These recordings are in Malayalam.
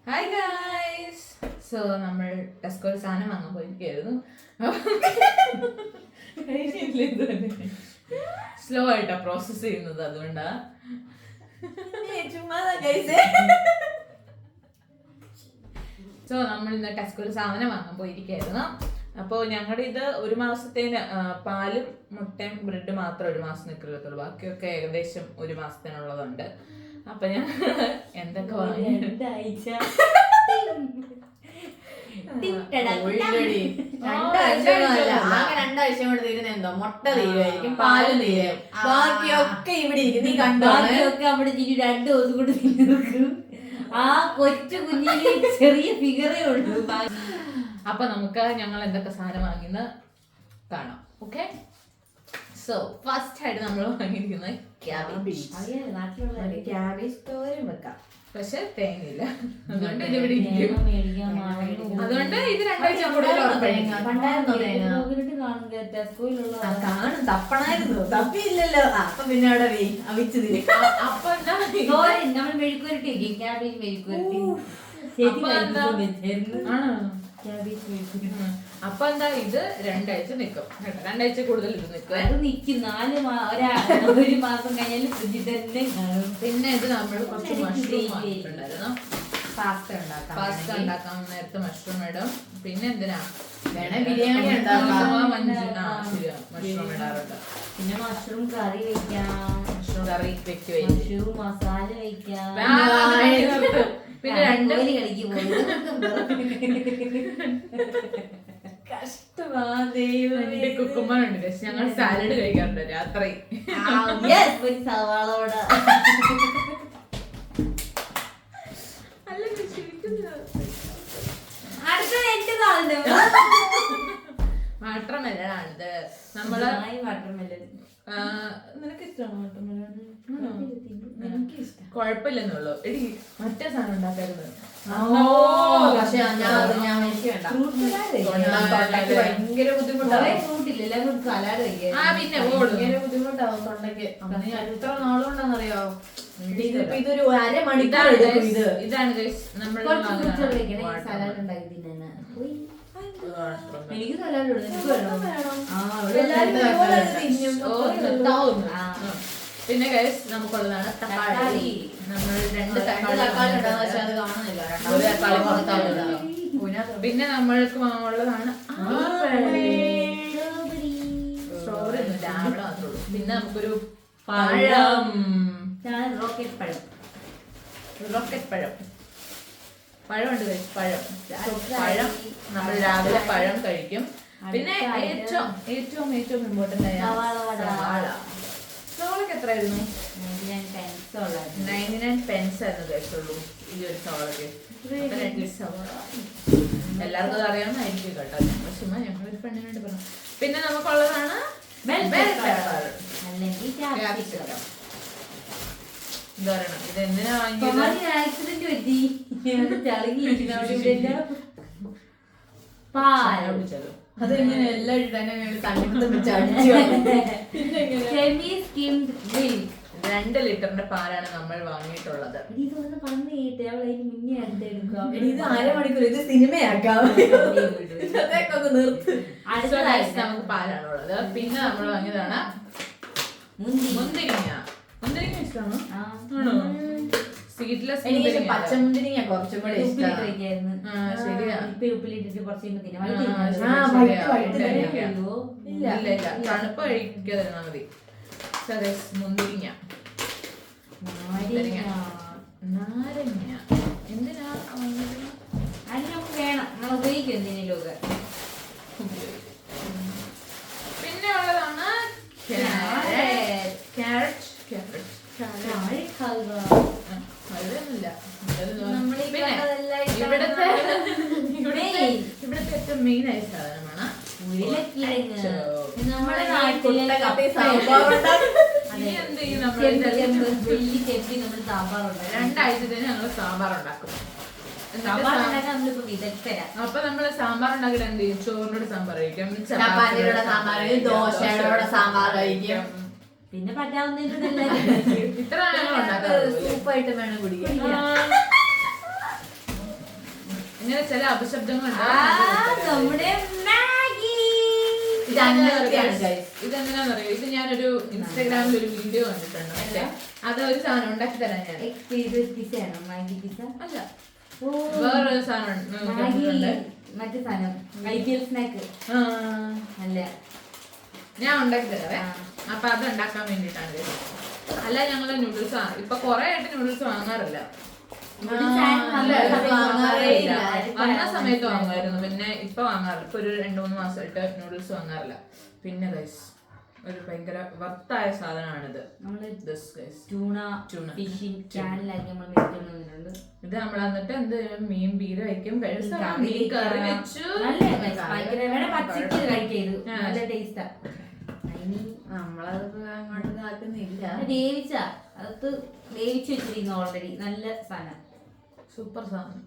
Hi guys. സോ നമ്മൾ ടെസ്കോയിൽ സാധനം വാങ്ങാൻ പോയിരിക്കുകയായിരുന്നു. സ്ലോ ആയിട്ടാ പ്രോസസ് ചെയ്യുന്നത്, അതുകൊണ്ടാ. സോ നമ്മൾ ഇന്ന് ടെസ്കോയിൽ സാധനം വാങ്ങാൻ പോയിരിക്കുകയായിരുന്നു. അപ്പോൾ ഞങ്ങളുടെ ഇത് ഒരു മാസത്തേന് പാലും മുട്ടയും ബ്രെഡ് മാത്രം ഒരു മാസം നിൽക്കത്തുള്ളൂ. ബാക്കിയൊക്കെ ഏകദേശം ഒരു മാസത്തിനുള്ളതുണ്ട്. അപ്പൊ ഞാൻ എന്തൊക്കെ വാങ്ങി രണ്ടാഴ്ച കൊണ്ട് തീരുന്ന എന്തോ മുട്ട തീരുമായിരിക്കും, പാലും തീരും, ബാക്കിയൊക്കെ ഇവിടെ ഇരിക്കും. നീ കണ്ടോ? ബാക്കിയൊക്കെ അവിടെ 2 ദിവസം കൊണ്ട് തീർക്കും. ആ കൊച്ചു കുഞ്ഞിന് ചെറിയ ഫിഗറേ ഉള്ളൂ. അപ്പൊ നമുക്ക് ഞങ്ങൾ എന്തൊക്കെ സാധനം വാങ്ങിന്ന് കാണാം. ഓക്കെ, സോ ഫസ്റ്റ് ആയിട്ട് നമ്മൾ വാങ്ങിയിരിക്കുന്നത് ക്യാബേജ് തോരൻ വെക്കാം. പക്ഷെ തേങ്ങയില്ല, അതുകൊണ്ട് ഇത് ഇവിടെ ഇരിക്കും. അതുകൊണ്ട് ഇത് 2 ആഴ്ച കൂടുതൽ കാണും. തപ്പണായിരുന്നു, തപ്പിയില്ലല്ലോ. അപ്പൊ പിന്നെ അവിടെ അവിച്ചു തിരിക്കും. അപ്പൊ എന്താ നമ്മൾ മെഴുക്കുവരട്ടി വെക്കും. ക്യാബേജ് മെഴുക്കുവരട്ടി. അപ്പൊ എന്താ ഇത് 2 ആഴ്ച നിക്കും. 2 ആഴ്ച കൂടുതൽ ഇത് നിക്കും. അത് നിക്കും. 1 മാസം കഴിഞ്ഞാൽ ഫ്രിഡ്ജിൽ തന്നെ കാണും. പിന്നെ ഇത് നമ്മൾ കുറച്ച് മഷ്റൂം വാങ്ങിയിട്ടുണ്ടായിരുന്നു. പാസ്ത ഉണ്ടാക്കാൻ നേരത്തെ മഷ്റൂം ഇടും. പിന്നെ എന്തിനാ വേണേ ബിരിയാണി മഷ്റൂം ഇടാറുണ്ട്. പിന്നെ മഷ്റൂം കറി വെക്കാം, മഷ്റൂം കറി വെക്കുവേ, മഷ്റൂം മസാല വെക്കാം. പിന്നെ 2 കളിക്ക് പോകും. രണ്ട് കുക്കുമ്പറുണ്ട്. ഞങ്ങൾ സാലഡ് കഴിക്കാറുണ്ട് രാത്രി. ഒരു സവാളോട വാട്ടർമെലനാണിത്. നമ്മള് നിനക്ക് ഇഷ്ടമാണോ വാട്ടർമെലൻ? കുഴപ്പമില്ലെന്നുള്ളൂ. എടി മറ്റേ സാധനം ഉണ്ടാക്കരുത്. ഭയങ്കര ബുദ്ധിമുട്ടാവും. ബുദ്ധിമുട്ടാവും തൊണ്ടയ്ക്ക്. എത്ര നാളുകൊണ്ടാന്നറിയോ? ഇതൊരു അരമണിക്കൂർ. ഇതാണ് നമ്മൾ സലാഡ് ഉണ്ടാക്കി തിന്നാ. എനിക്ക് പിന്നെ ഗൈസ് നമുക്കുള്ളതാണ് തക്കാളി. നമ്മൾ 2 തക്കാളി. പിന്നെ നമ്മൾക്ക് ഉള്ളതാണ് സ്ട്രോബെറി. രാവിലെ മാത്രമേ. പിന്നെ നമുക്കൊരു പഴം, റോക്കറ്റ് പഴം. പഴമുണ്ട്. പഴം നമ്മൾ രാവിലെ പഴം കഴിക്കും. പിന്നെ ഏറ്റവും ഇമ്പോർട്ടന്റ് ആയ സവാളക്ക് എത്രയായിരുന്നു? 99 pence ആയിരുന്നു കഴിച്ചുള്ളൂ ഈ ഒരു സവാളക്ക്. സവാള എല്ലാവർക്കും അത് അറിയാവുന്നതായിരിക്കും കേട്ടോ. പക്ഷെ ഞങ്ങളൊരു ഫ്രണ്ടിന് വേണ്ടി പറഞ്ഞു. പിന്നെ നമുക്കുള്ളതാണ് എന്താ പറയണം, ഇത് എന്തിനാ വാങ്ങിയത്? ആക്സിഡന്റ് പറ്റി പാലോ. അതെങ്ങനെ എല്ലാം തണ്ണിമത്തം വെച്ച് 2 ലിറ്ററിന്റെ പാലാണ് നമ്മൾ വാങ്ങിയിട്ടുള്ളത്. ഇത് അരമണിക്കൂർ. ഇത് സിനിമയാക്കാം. നമുക്ക് പാലാണുള്ളത്. പിന്നെ നമ്മൾ വാങ്ങിയതാണ് മുന്തിരിങ്ങ. മുന്തിരിങ്ങ ഇഷ്ടമാണോ? സീഡ്ലെസ് പച്ചമുന്തിരിങ്ങ കുറച്ചും കൂടെ തണുപ്പ് കഴിക്കാതിരുന്നാ മതി. മുന്തിരിങ്ങ, നാരങ്ങ. എന്തിനാ അത് നമുക്ക് വേണം, നമ്മൾ ഉപയോഗിക്കും എന്തിനൊക്കെ. പിന്നെ ഉള്ളതാണ് ക്യാരറ്റ്. ഇവിടുത്തെ ഏറ്റവും മെയിൻ ആയ സാധനമാണ് നമ്മുടെ നാട്ടിലെ സാമ്പാറുണ്ട്. 2 ആഴ്ചത്തേന് ഞങ്ങൾ സാമ്പാർ ഉണ്ടാക്കും. അപ്പൊ നമ്മള് സാമ്പാർ ഉണ്ടാക്കിയിട്ട് എന്ത് ചെയ്യും? ചോറിനോട് സാമ്പാർ കഴിക്കും, ചപ്പാത്തിയുടെ സാമ്പാർ, ദോശയുടെ സാമ്പാർ കഴിക്കും. പിന്നെ പറ്റാവുന്ന ഇത്ര സൂപ്പായിട്ട് വേണം കുടിക്കാൻ. ഇങ്ങനെ ചില അപശബ്ദങ്ങൾ നമ്മുടെ മാഗി ഇതെന്തിനാന്നറിയോ? ഇത് ഞാനൊരു ഇൻസ്റ്റാഗ്രാമിൽ ഒരു വീഡിയോ കണ്ടിട്ടുണ്ട്. പക്ഷേ അത് ഒരു സാധനം ഉണ്ടാക്കി തരാൻ ഞാൻ പിസയാണോ മാഗി പിസ? അല്ല, വേറൊരു സാധനം കണ്ടിട്ടുണ്ട്. മറ്റേ സാധനം ഐഡിയൽ സ്നാക്ക് അല്ല, ഞാൻ ഉണ്ടാക്കി തരാവേ. അപ്പൊ അത് ഉണ്ടാക്കാൻ വേണ്ടിട്ടാണ്. അല്ല, ഞങ്ങള് നൂഡിൽസ് ഇപ്പൊ കൊറേ ആയിട്ട് നൂഡിൽസ് വാങ്ങാറില്ല. വന്ന സമയത്ത് വാങ്ങുമായിരുന്നു, പിന്നെ ഇപ്പൊ വാങ്ങാറില്ല. ഇപ്പൊ ഒരു 2-3 മാസമായിട്ട് നൂഡിൽസ് വാങ്ങാറില്ല. പിന്നെ ഗൈസ് ഒരു ഭയങ്കര വർത്തായ സാധനമാണിത്. ഇത് നമ്മൾ എന്നിട്ട് എന്ത് മീൻ പീര വയ്ക്കും, കറി വെച്ചു. നമ്മളത് അങ്ങോട്ട് ഇതാക്കുന്നില്ല, വേവിച്ചു വെച്ചിരിക്കുന്നു ഓൾറെഡി. നല്ല സാധനം, സൂപ്പർ സാധനം.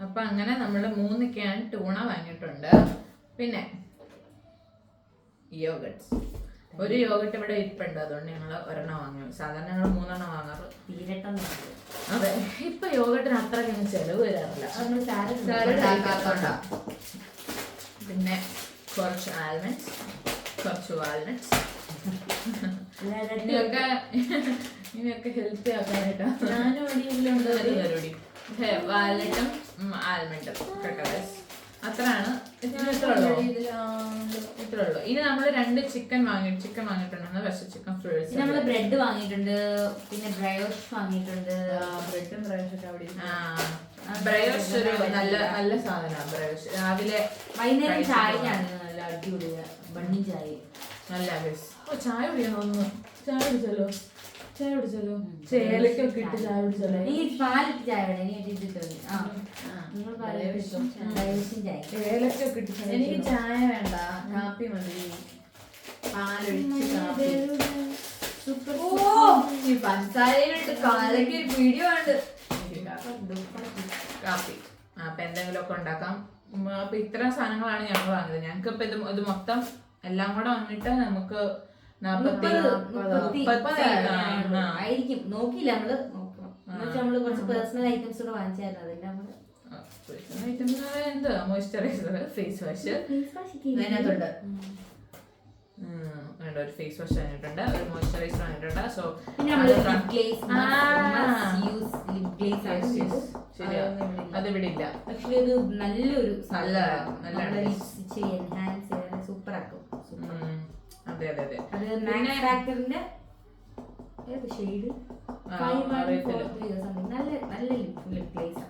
അപ്പൊ അങ്ങനെ നമ്മള് 3 ക്യാൻ ടൂണ വാങ്ങിയിട്ടുണ്ട്. പിന്നെ യോഗട്ട്സ്, ഒരു യോഗട്ട് ഇവിടെ ഇരിപ്പുണ്ട്, അതുകൊണ്ട് ഞങ്ങള് ഒരെണ്ണം വാങ്ങി. സാധാരണ ഞങ്ങൾ 3 എണ്ണം വാങ്ങാറ്. അതെ, ഇപ്പൊ യോഗട്ടിന് അത്ര ചെലവ് വരാറില്ല. പിന്നെ കുറച്ച് ആൽമണ്ട്സ്, കുറച്ച് വാൾനട്ട്സ്. ഇനിയൊക്കെ ഹെൽത്തി ആക്കാനായിട്ടാ വാൽനട്ടും ആൽമണ്ടും അത്രയാണ്. ഇത്രയുള്ളൂ. ഇനി നമ്മള് 2 ചിക്കൻ വാങ്ങിയിട്ടുണ്ടെന്ന്. പക്ഷെ ചിക്കൻ ഫ്രൈസ് നമ്മള് ബ്രെഡ് വാങ്ങിയിട്ടുണ്ട്, പിന്നെ ബ്രയോഷ് വാങ്ങിയിട്ടുണ്ട്. ബ്രെഡും ബ്രയോഷൊക്കെ അവിടെ ബ്രയോഷ് ഒരു നല്ല സാധനമാണ്. ബ്രയോഷ് രാവിലെ വൈകുന്നേരം ചായയാണ് നല്ല അടിപൊളിയാ, ബണ്ണി ചായ നല്ല. ചായ കുടിക്കാൻ തോന്നുന്നു. ചായ കുടിച്ചല്ലോ. ചേലക്കൊക്കെ ഇട്ട് ചായ കുടിച്ചല്ലോ. ഈ പാലിട്ട് ചായ എനിക്ക് ചായ വേണ്ട, കാപ്പി മതി. പഞ്ചസാരയിലിട്ട് കാലയ്ക്ക് ഒരു വീഡിയോ ഉണ്ട് കാപ്പി. അപ്പൊ എന്തെങ്കിലുമൊക്കെ ഉണ്ടാക്കാം. അപ്പൊ ഇത്തരം സാധനങ്ങളാണ് ഞങ്ങൾ വാങ്ങിയത്. ഞങ്ങൾക്ക് ഇപ്പൊ ഇത് മൊത്തം എല്ലാം കൂടെ വന്നിട്ട് നമുക്ക് 40-30 നോക്കിയില്ല നമ്മള്. നമ്മള് കുറച്ച് പേഴ്സണൽ ഐറ്റംസ് കൂടെ വാങ്ങിച്ചായിരുന്നു. അതിന്റെ എന്താ മോയ്സ്ചറൈസർ, ഫേസ് വാഷ് അതിനകത്തുണ്ട്. ഒരു ഫേസ് വാഷ് വാങ്ങിയിട്ടുണ്ട്, ഒരു മോയ്സ്ചറൈസർ വാങ്ങിയിട്ടുണ്ട്. സോ അതിവിടെ ഇല്ല. ആക്ച്വലി അത് നല്ലൊരു നല്ല എൻഹാൻസ് ചെയ്യാൻ സൂപ്പർ ആക്കും. അതെ അതെ അതെ. അത് മാക്സ് ഫാക്ടറിന്റെ ഏത് ഷെയ്ഡ് നല്ല ലിപ് ഗ്ലേസ്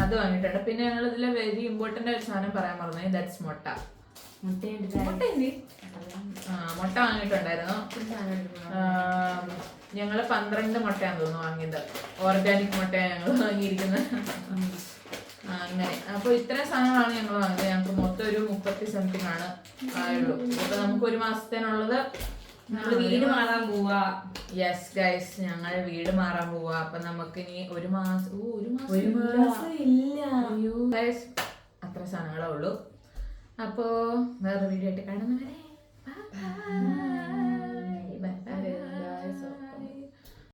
അത് വാങ്ങിയിട്ടുണ്ട്. പിന്നെ ഞങ്ങൾ ഇതിലെ വെരി ഇമ്പോർട്ടന്റ് ഒരു സാധനം പറയാൻ മറന്നു. ദാറ്റ്സ് മുട്ട. മുട്ട വാങ്ങിയിട്ടുണ്ടായിരുന്നു. ഞങ്ങള് 12 മുട്ടയാന്ന് തോന്നുന്നു വാങ്ങിയത്. ഓർഗാനിക് മുട്ടയാണ് ഞങ്ങൾ വാങ്ങിയിരിക്കുന്നത്. അങ്ങനെ അപ്പൊ ഇത്രയും സാധനങ്ങളാണ് ഞങ്ങൾ വാങ്ങിയത്. ഞങ്ങൾക്ക് മൊത്തം ഒരു 30 സംതിങ് ആണ് ആയുള്ളൂ. അപ്പൊ നമുക്ക് 1 മാസത്തിനുള്ളത് വീട് മാറാൻ പോവാ. യെസ് ഗൈസ്, ഞങ്ങൾ വീട് മാറാൻ പോവാ. അപ്പൊ നമുക്ക് ഇനി ഒരു മാസം ഇല്ല ഗൈസ്, അത്ര സാധനങ്ങളേ ഉള്ളൂ. അപ്പോ വേറെ വീഡിയോ ആയിട്ട് കാണുന്നവരെ